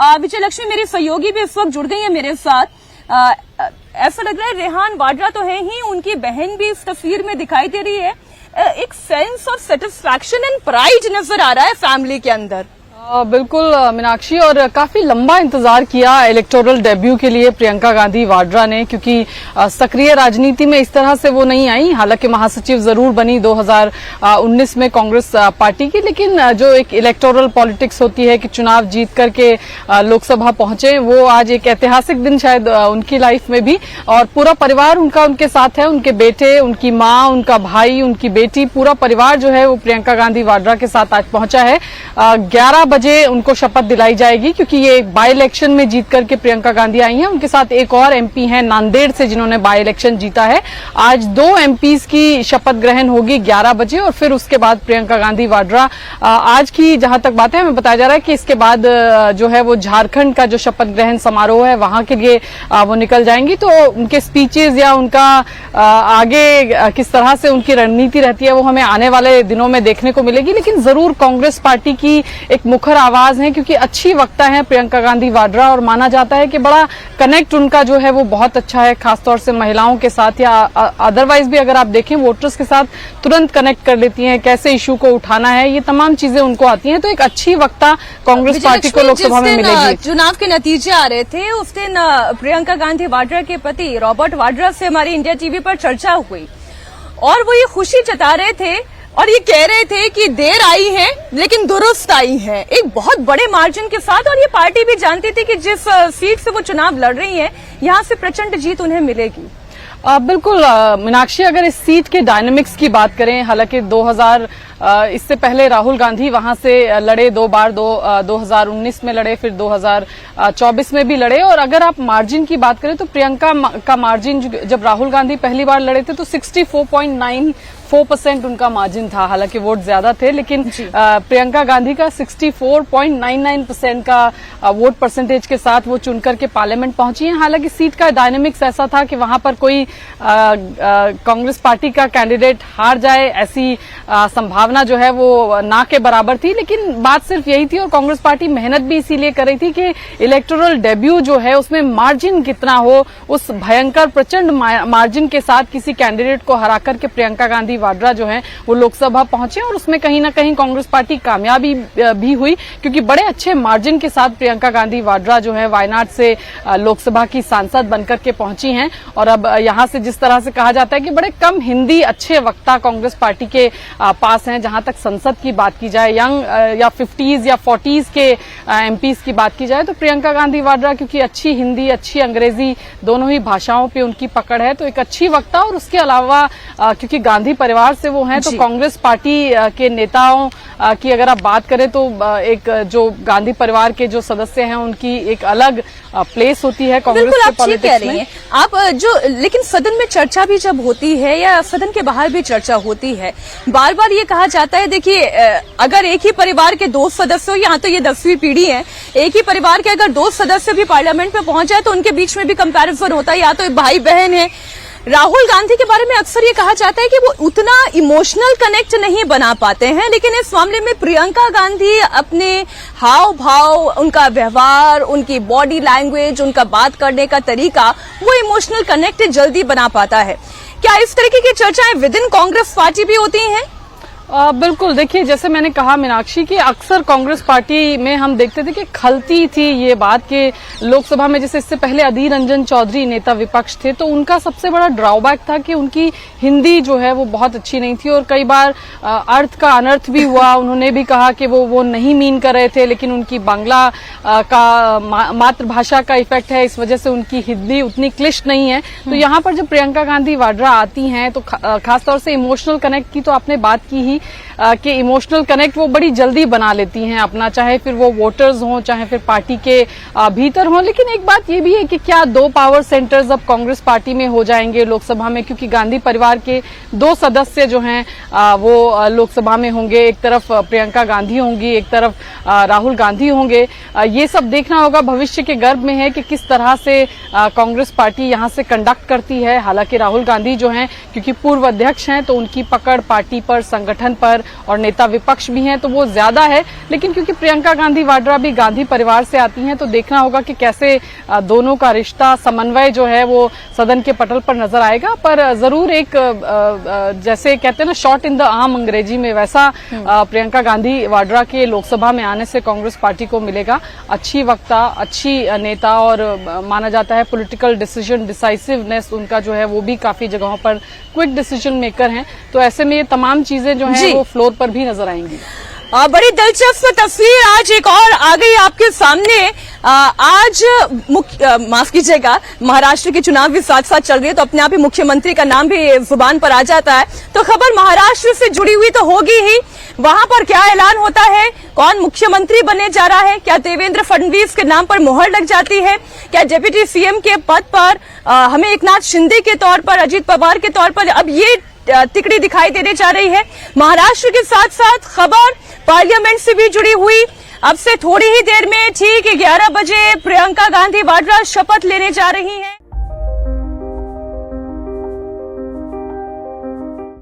विजय लक्ष्मी मेरी सहयोगी भी इस वक्त जुड़ गई है मेरे साथ। ऐसा लग रहा है रेहान वाड्रा तो है ही, उनकी बहन भी इस तस्वीर में दिखाई दे रही है। एक sense of satisfaction and pride नजर आ रहा है फैमिली के अंदर। बिल्कुल मीनाक्षी, और काफी लंबा इंतजार किया इलेक्टोरल डेब्यू के लिए प्रियंका गांधी वाड्रा ने, क्योंकि सक्रिय राजनीति में इस तरह से वो नहीं आई। हालांकि महासचिव जरूर बनी 2019 में कांग्रेस पार्टी की, लेकिन जो एक इलेक्टोरल पॉलिटिक्स होती है कि चुनाव जीत करके लोकसभा पहुंचे, वो आज एक ऐतिहासिक दिन शायद उनकी लाइफ में भी। और पूरा परिवार उनके साथ है, उनके बेटे, उनकी माँ, उनका भाई, उनकी बेटी, पूरा परिवार जो है वो प्रियंका गांधी वाड्रा के साथ आज पहुंचा है। 11 बजे उनको शपथ दिलाई जाएगी, क्योंकि ये बाई इलेक्शन में जीत करके प्रियंका गांधी आई हैं। उनके साथ एक और एमपी हैं नांदेड़ से, जिन्होंने बाई इलेक्शन जीता है। आज 2 एमपीज की शपथ ग्रहण होगी 11 बजे, और फिर उसके बाद प्रियंका गांधी वाड्रा आज की जहां तक बात है, हमें बताया जा रहा है कि इसके बाद जो है वो झारखंड का जो शपथ ग्रहण समारोह है वहां के लिए वो निकल जाएंगी। तो उनके स्पीचेज या उनका आगे किस तरह से उनकी रणनीति रहती है वो हमें आने वाले दिनों में देखने को मिलेगी। लेकिन जरूर कांग्रेस पार्टी की एक मुखर आवाज है, क्योंकि अच्छी वक्ता है प्रियंका गांधी वाड्रा, और माना जाता है कि बड़ा कनेक्ट उनका जो है वो बहुत अच्छा है, खासतौर से महिलाओं के साथ, या अदरवाइज भी अगर आप देखें वोटर्स के साथ तुरंत कनेक्ट कर लेती हैं, कैसे इशू को उठाना है, ये तमाम चीजें उनको आती हैं। तो एक अच्छी वक्ता कांग्रेस पार्टी को लोकसभा में मिलेगी। चुनाव के नतीजे आ रहे थे उस दिन प्रियंका गांधी वाड्रा के पति रॉबर्ट वाड्रा से हमारी इंडिया टीवी पर चर्चा हुई, और वो ये खुशी जता रहे थे और ये कह रहे थे कि देर आई है लेकिन दुरुस्त आई है, एक बहुत बड़े मार्जिन के साथ। और ये पार्टी भी जानती थी कि जिस सीट से वो चुनाव लड़ रही है, यहाँ से प्रचंड जीत उन्हें मिलेगी। बिल्कुल मीनाक्षी, अगर इस सीट के डायनेमिक्स की बात करें, हालांकि 2000 इससे पहले राहुल गांधी वहां से लड़े 2 बार, 2019 में लड़े, फिर 2024 में भी लड़े। और अगर आप मार्जिन की बात करें तो प्रियंका का मार्जिन जब राहुल गांधी पहली बार लड़े थे तो 64.94% उनका मार्जिन था। हालांकि वोट ज्यादा थे, लेकिन प्रियंका गांधी का 64.99% का वोट परसेंटेज के साथ वो चुनकर के पार्लियामेंट पहुंची हैं। हालांकि सीट का डायनेमिक्स ऐसा था कि वहां पर कोई कांग्रेस पार्टी का कैंडिडेट हार जाए, ऐसी संभावना जो है वो ना के बराबर थी। लेकिन बात सिर्फ यही थी, और कांग्रेस पार्टी मेहनत भी इसीलिए कर रही थी कि इलेक्टोरल डेब्यू जो है उसमें मार्जिन कितना हो, उस भयंकर प्रचंड मार्जिन के साथ किसी कैंडिडेट को हरा करके प्रियंका गांधी वाड्रा जो है वो लोकसभा पहुंचे। और उसमें कहीं ना कहीं कांग्रेस पार्टी कामयाबी भी हुई, क्योंकि बड़े अच्छे मार्जिन के साथ प्रियंका गांधी वाड्रा जो है वायनाड से लोकसभा की सांसद बनकर के पहुंची हैं। और अब यहां से जिस तरह से कहा जाता है कि बड़े कम हिंदी अच्छे वक्ता कांग्रेस पार्टी के पास हैं, जहां तक संसद की बात की जाए, यंग या 50s या 40s के एमपीज की बात की जाए, तो प्रियंका गांधी वाड्रा क्योंकि अच्छी हिंदी, अच्छी अंग्रेजी, दोनों ही भाषाओं पे उनकी पकड़ है, तो एक अच्छी वक्ता। और उसके अलावा क्योंकि गांधी परिवार से वो हैं, तो कांग्रेस पार्टी के नेताओं की अगर आप बात करें तो एक जो गांधी परिवार के जो सदस्य हैं उनकी एक अलग प्लेस होती है कांग्रेस के पॉलिटिक्स में। आप जो लेकिन सदन में चर्चा भी जब होती है या सदन के बाहर भी चर्चा होती है, बार बार ये कहा जाता है, देखिए अगर एक ही परिवार के 2 सदस्य हो, यहाँ तो ये 10वीं पीढ़ी है, एक ही परिवार के अगर 2 सदस्य भी पार्लियामेंट में पहुंच जाए तो उनके बीच में भी कंपैरिजन होता है, या तो भाई बहन है। राहुल गांधी के बारे में अक्सर ये कहा जाता है कि वो उतना इमोशनल कनेक्ट नहीं बना पाते हैं, लेकिन इस मामले में प्रियंका गांधी अपने हाव भाव, उनका व्यवहार, उनकी बॉडी लैंग्वेज, उनका बात करने का तरीका, वो इमोशनल कनेक्ट जल्दी बना पाता है। क्या इस तरीके की चर्चाएं विद इन कांग्रेस पार्टी भी होती हैं? बिल्कुल, देखिए जैसे मैंने कहा मीनाक्षी कि अक्सर कांग्रेस पार्टी में हम देखते थे कि खलती थी ये बात कि लोकसभा में, जैसे इससे पहले अधीर रंजन चौधरी नेता विपक्ष थे, तो उनका सबसे बड़ा ड्रॉबैक था कि उनकी हिंदी जो है वो बहुत अच्छी नहीं थी, और कई बार अर्थ का अनर्थ भी हुआ। उन्होंने भी कहा कि वो नहीं मीन कर रहे थे, लेकिन उनकी बांग्ला का मातृभाषा का इफेक्ट है, इस वजह से उनकी हिंदी उतनी क्लिष्ट नहीं है। तो यहाँ पर जब प्रियंका गांधी वाड्रा आती हैं तो खासतौर से इमोशनल कनेक्ट की तो आपने बात की ही, कि इमोशनल कनेक्ट वो बड़ी जल्दी बना लेती हैं अपना, चाहे फिर वो वोटर्स हों, चाहे फिर पार्टी के भीतर हों। लेकिन एक बात ये भी है कि क्या 2 पावर सेंटर्स अब कांग्रेस पार्टी में हो जाएंगे लोकसभा में, क्योंकि गांधी परिवार के 2 सदस्य जो हैं वो लोकसभा में होंगे, एक तरफ प्रियंका गांधी होंगी, एक तरफ राहुल गांधी होंगे। ये सब देखना होगा, भविष्य के गर्भ में है कि किस तरह से कांग्रेस पार्टी यहाँ से कंडक्ट करती है। हालांकि राहुल गांधी जो हैं, क्योंकि पूर्व अध्यक्ष हैं, तो उनकी पकड़ पार्टी पर, संगठन गठबंधन पर और नेता विपक्ष भी हैं तो वो ज्यादा है, लेकिन क्योंकि प्रियंका गांधी वाड्रा भी गांधी परिवार से आती हैं तो देखना होगा कि कैसे दोनों का रिश्ता, समन्वय जो है वो सदन के पटल पर नजर आएगा। पर जरूर एक जैसे कहते हैं ना शॉट इन द आर्म अंग्रेजी में, वैसा प्रियंका गांधी वाड्रा के लोकसभा में आने से कांग्रेस पार्टी को मिलेगा। अच्छी वक्ता, अच्छी नेता और माना जाता है पॉलिटिकल डिसीजन, डिसाइसिवनेस उनका जो है वो भी काफी जगहों पर क्विक डिसीजन मेकर हैं। तो ऐसे में ये तमाम चीजें जो हैं वो फ्लोर पर भी नजर आएंगी। बड़ी दिलचस्प तस्वीर आज एक और आ गई आपके सामने। आज माफ कीजिएगा, महाराष्ट्र के चुनाव भी साथ साथ चल रही है तो अपने आप ही मुख्यमंत्री का नाम भी जुबान पर आ जाता है। तो खबर महाराष्ट्र से जुड़ी हुई तो होगी ही, वहां पर क्या ऐलान होता है, कौन मुख्यमंत्री बने जा रहा है, क्या देवेंद्र फडणवीस के नाम पर मोहर लग जाती है, क्या डिप्टी सीएम के पद पर हमें एकनाथ शिंदे के तौर पर, अजित पवार के तौर पर अब ये तिकड़ी दिखाई देने जा रही है। महाराष्ट्र के साथ साथ खबर पार्लियामेंट से भी जुड़ी हुई। अब से थोड़ी ही देर में ठीक 11 बजे प्रियंका गांधी वाड्रा शपथ लेने जा रही हैं।